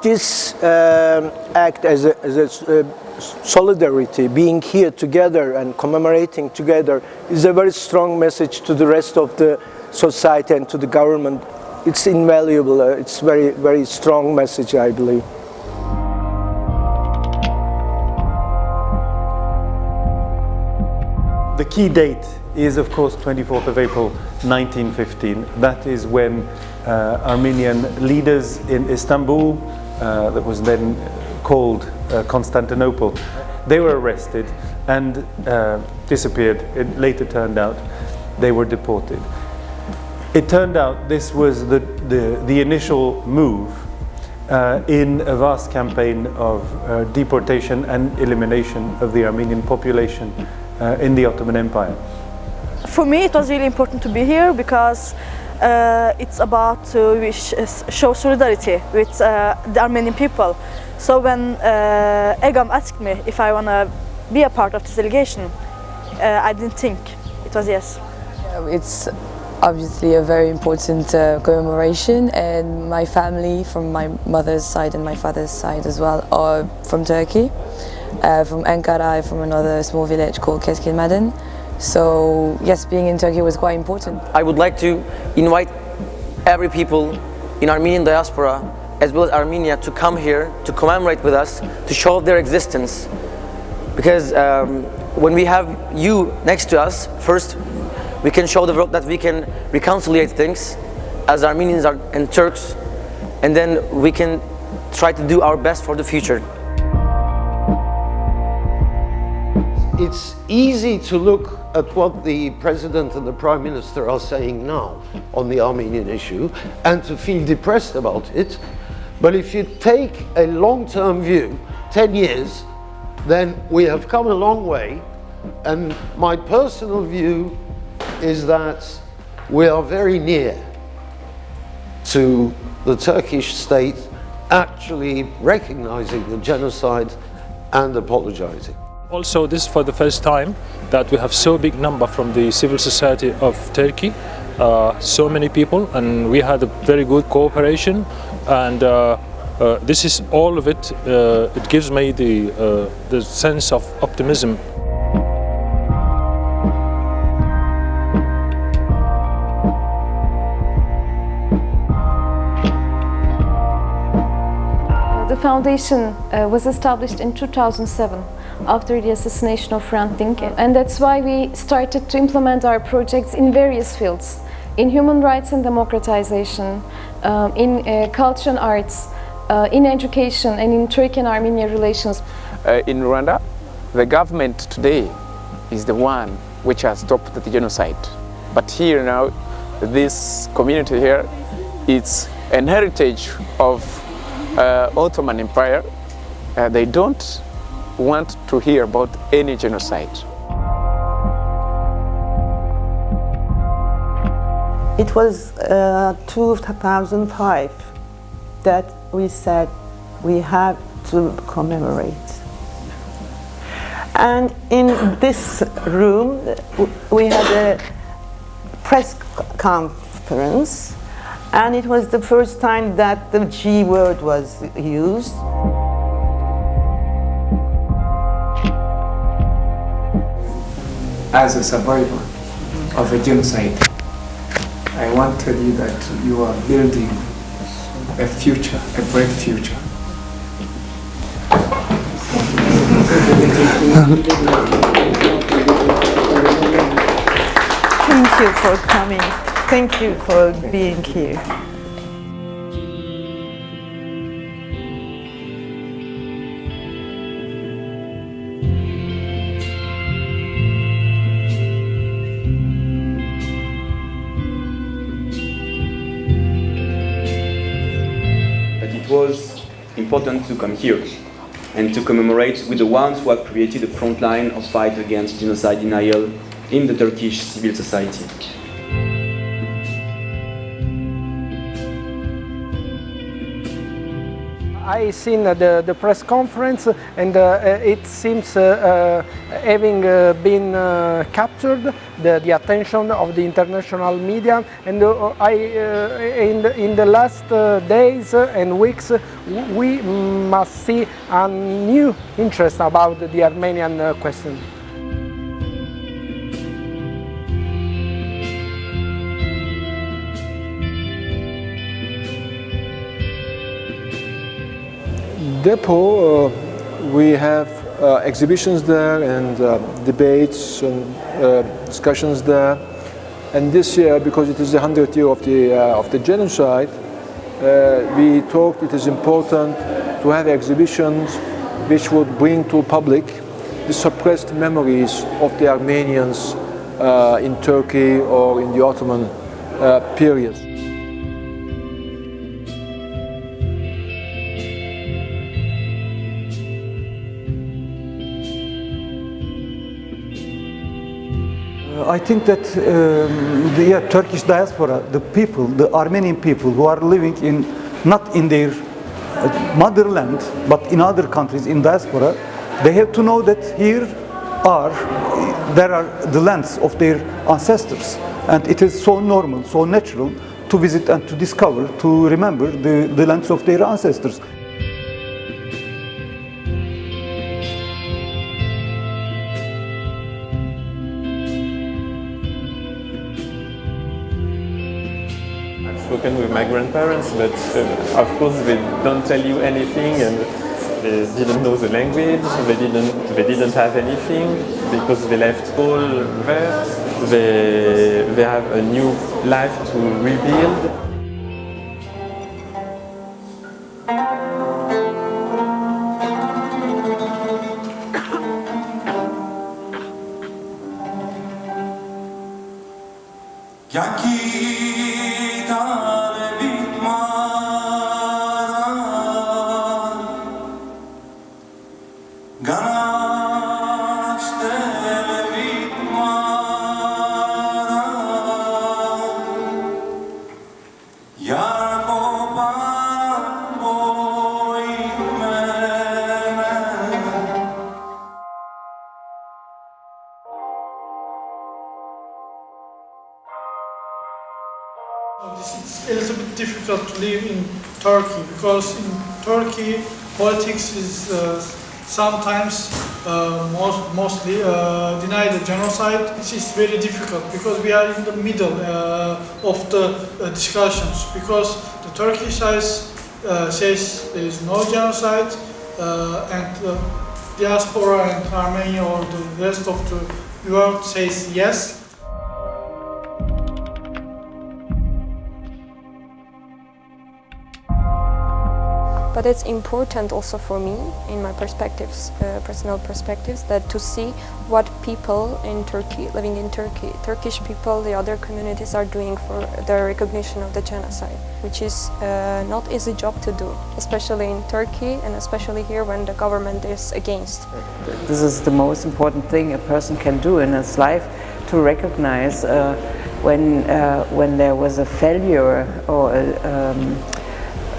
this act as a solidarity, being here together and commemorating together, is a very strong message to the rest of the society and to the government. It's invaluable. It's very, very strong message, I believe. The key date is, of course, 24th of April 1915. That is when Armenian leaders in Istanbul, that was then called Constantinople, they were arrested and disappeared. It later turned out they were deported. It turned out this was the initial move in a vast campaign of deportation and elimination of the Armenian population in the Ottoman Empire. For me, it was really important to be here because it's about to show solidarity with the Armenian people. So when EGAM asked me if I want to be a part of this delegation, I didn't think. It was yes. It's obviously a very important commemoration, and my family from my mother's side and my father's side as well are from Turkey. From Ankara, from another small village called Keskinmaden. So yes, being in Turkey was quite important. I would like to invite every people in Armenian diaspora as well as Armenia to come here to commemorate with us, to show their existence. Because when we have you next to us, first we can show the world that we can reconcile things as Armenians and Turks, and then we can try to do our best for the future. It's easy to look at what the President and the Prime Minister are saying now on the Armenian issue and to feel depressed about it. But if you take a long-term view, 10 years, then we have come a long way. And my personal view is that we are very near to the Turkish state actually recognizing the genocide and apologizing. Also, this is for the first time that we have so big number from the civil society of Turkey, so many people, and we had a very good cooperation, and this is all of it. It gives me the sense of optimism. The foundation was established in 2007 after the assassination of Hrant Dink, and that's why we started to implement our projects in various fields, in human rights and democratization, in culture and arts, in education, and in Turkey and Armenia relations. In Rwanda, the government today is the one which has stopped the genocide. But here now, this community here, it's an heritage of Ottoman Empire. They don't want to hear about any genocide. It was 2005 that we said we have to commemorate. And in this room we had a press conference, and it was the first time that the G word was used. As a survivor of a genocide, I want to tell you that you are building a future, a bright future. Thank you for coming. Thank you for being here. It was important to come here and to commemorate with the ones who have created the front line of fight against genocide denial in the Turkish civil society. I seen the press conference, and it seems having been captured the attention of the international media, and in the last days and weeks we must see a new interest about the Armenian question. Depot, we have exhibitions there and debates and discussions there. And this year, because it is the 100th year of the genocide, we thought it is important to have exhibitions which would bring to public the suppressed memories of the Armenians in Turkey or in the Ottoman period. I think that the Turkish diaspora, the people, the Armenian people who are living not in their motherland, but in other countries in diaspora, they have to know that there are the lands of their ancestors, and it is so normal, so natural to visit and to discover, to remember the lands of their ancestors. Spoken with my grandparents, but of course they don't tell you anything, and they didn't know the language. They didn't have anything because they left all there. They have a new life to rebuild. It's a little bit difficult to live in Turkey because in Turkey politics is sometimes mostly deny the genocide. It's very difficult because we are in the middle of the discussions, because the Turkish side says there is no genocide and the diaspora and Armenia or the rest of the world says yes. But it's important also for me, in my perspectives, personal perspectives, that to see what people in Turkey, living in Turkey, Turkish people, the other communities are doing for the recognition of the genocide, which is not easy job to do, especially in Turkey and especially here when the government is against. This is the most important thing a person can do in his life, to recognize when there was a failure or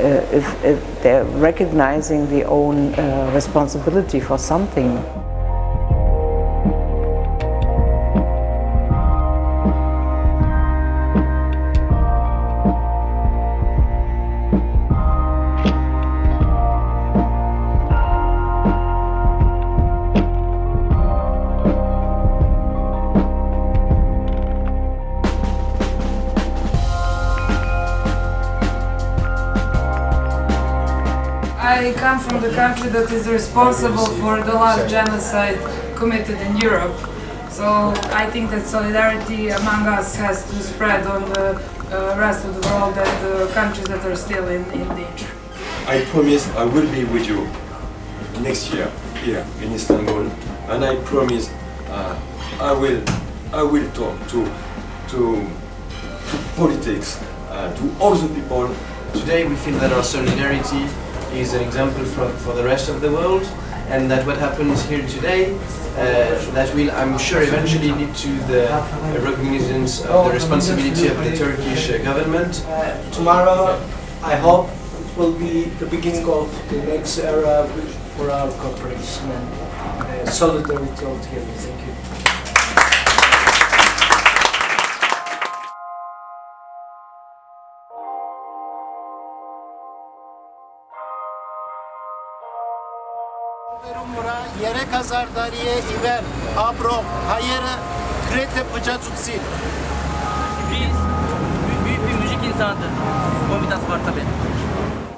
if they're recognizing the own responsibility for something. I come from the country that is responsible for the last genocide committed in Europe. So I think that solidarity among us has to spread on the rest of the world and the countries that are still in danger. I promise I will be with you next year here in Istanbul, and I promise I will talk to politics, to all the people. Today we feel that our solidarity is an example for the rest of the world, and that what happens here today that will, I'm sure, eventually lead to the recognition of the responsibility of the Turkish government. Tomorrow, I hope will be the beginning of the next era for our cooperation and solidarity altogether. Thank you. Tutsi.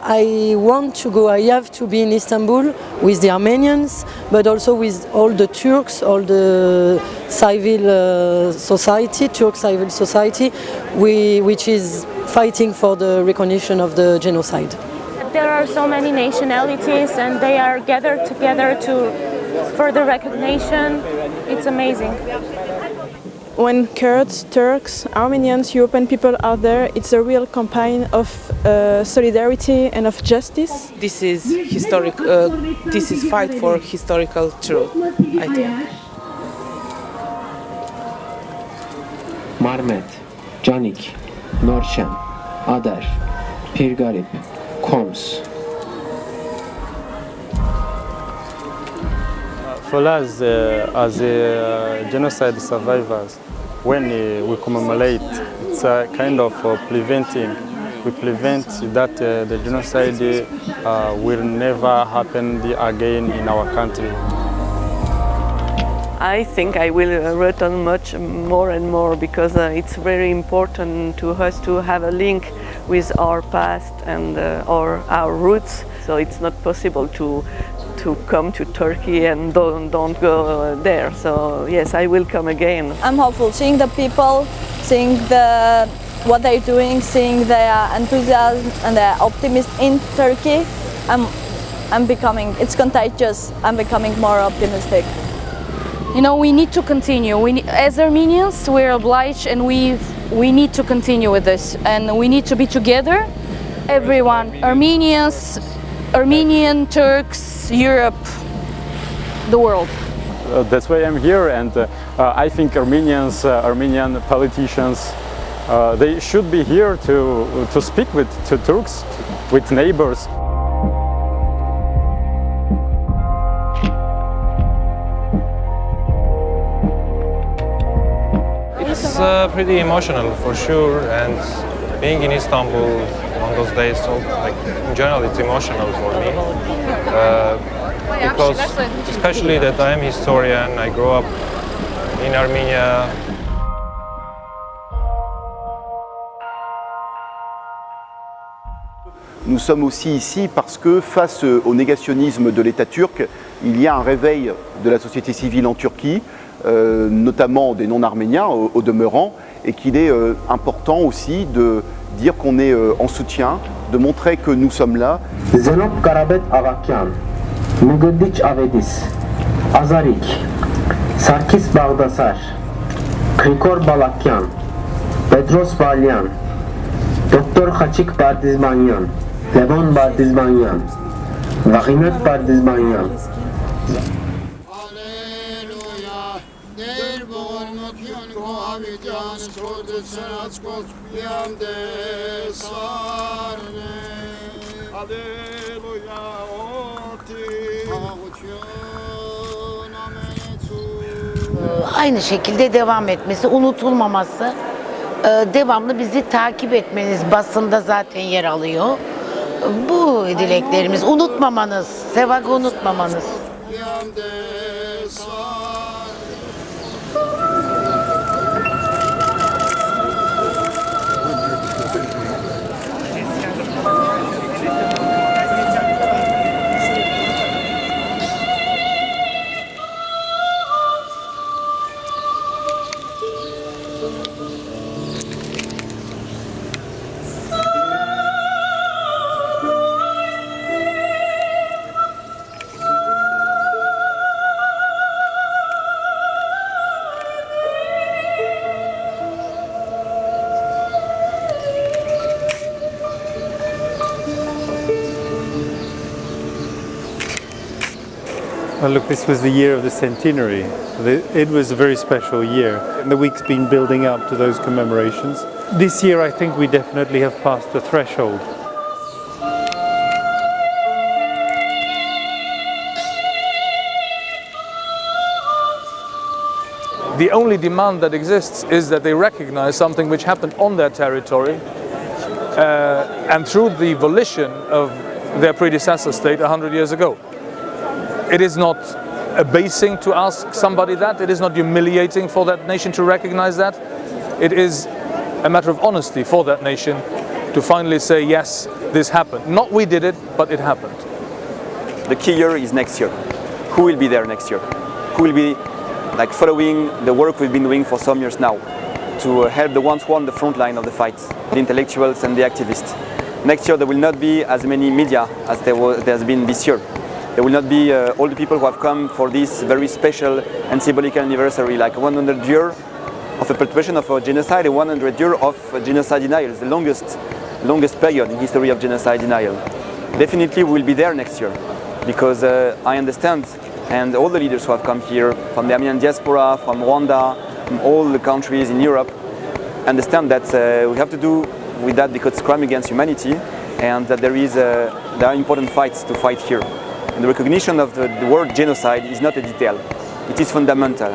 I want to go, I have to be in Istanbul with the Armenians, but also with all the Turks, all the civil society, Turk civil society, which is fighting for the recognition of the genocide. There are so many nationalities and they are gathered together for the recognition. It's amazing. When Kurds, Turks, Armenians, European people are there, it's a real campaign of solidarity and of justice. This is historic. This is fight for historical truth, I think. Marmet, Canik, Norshem, Ader, Pirgarip, Koms. For us, as genocide survivors, when we commemorate, it's a kind of preventing. We prevent that the genocide will never happen again in our country. I think I will return much more and more because it's very important to us to have a link with our past and our roots. So it's not possible to come to Turkey and don't go there. So yes, I will come again. I'm hopeful, seeing the people, seeing what they're doing, seeing their enthusiasm and their optimism in Turkey. I'm becoming, it's contagious. I'm becoming more optimistic. You know, we need to continue. As Armenians, we're obliged and we need to continue with this. And we need to be together. Everyone, Armenian, Turks, Europe, the world. That's why I'm here, and I think Armenian politicians, they should be here to speak to Turks, with neighbors. It's pretty emotional for sure, and being in Istanbul on those days, so like in general, it's emotional for me because especially that I am historian. I grew up in Armenia. Nous sommes aussi ici parce que face au négationnisme de l'État turc, il y a un réveil de la société civile en Turquie, notamment des non-arméniens au demeurant, et qu'il est important aussi de dire qu'on est en soutien, de montrer que nous sommes là. Zenop Karabet Avakyan, Mugodic Avedis, Azarik, Sarkis Bagdasar, Krikor Balakyan, Bedros Valyan, Dr. Khachik Bardizmanyan, Levon Bardizmanyan, Vahimet Bardizmanyan. Aynı şekilde devam etmesi, unutulmaması, devamlı bizi takip etmeniz, basında zaten yer alıyor. Bu dileklerimiz, unutmamanız, Sevag'ı unutmamanız. Well, look, this was the year of the centenary. It was a very special year. And the week's been building up to those commemorations. This year, I think we definitely have passed the threshold. the only demand that exists is that they recognize something which happened on their territory and through the volition of their predecessor state 100 years ago. It is not abasing to ask somebody that, it is not humiliating for that nation to recognize that. It is a matter of honesty for that nation to finally say, yes, this happened. Not we did it, but it happened. The key year is next year. Who will be there next year? Who will be like following the work we've been doing for some years now to help the ones who are on the front line of the fight, the intellectuals and the activists. Next year there will not be as many media as there has been this year. There will not be all the people who have come for this very special and symbolic anniversary, like 100 years of the perpetration of a genocide and 100 years of genocide denial, the longest period in history of genocide denial. Definitely we will be there next year, because I understand, and all the leaders who have come here, from the Armenian diaspora, from Rwanda, from all the countries in Europe, understand that we have to do with that because it's crime against humanity, and that there are important fights to fight here. And the recognition of the word genocide is not a detail, it is fundamental.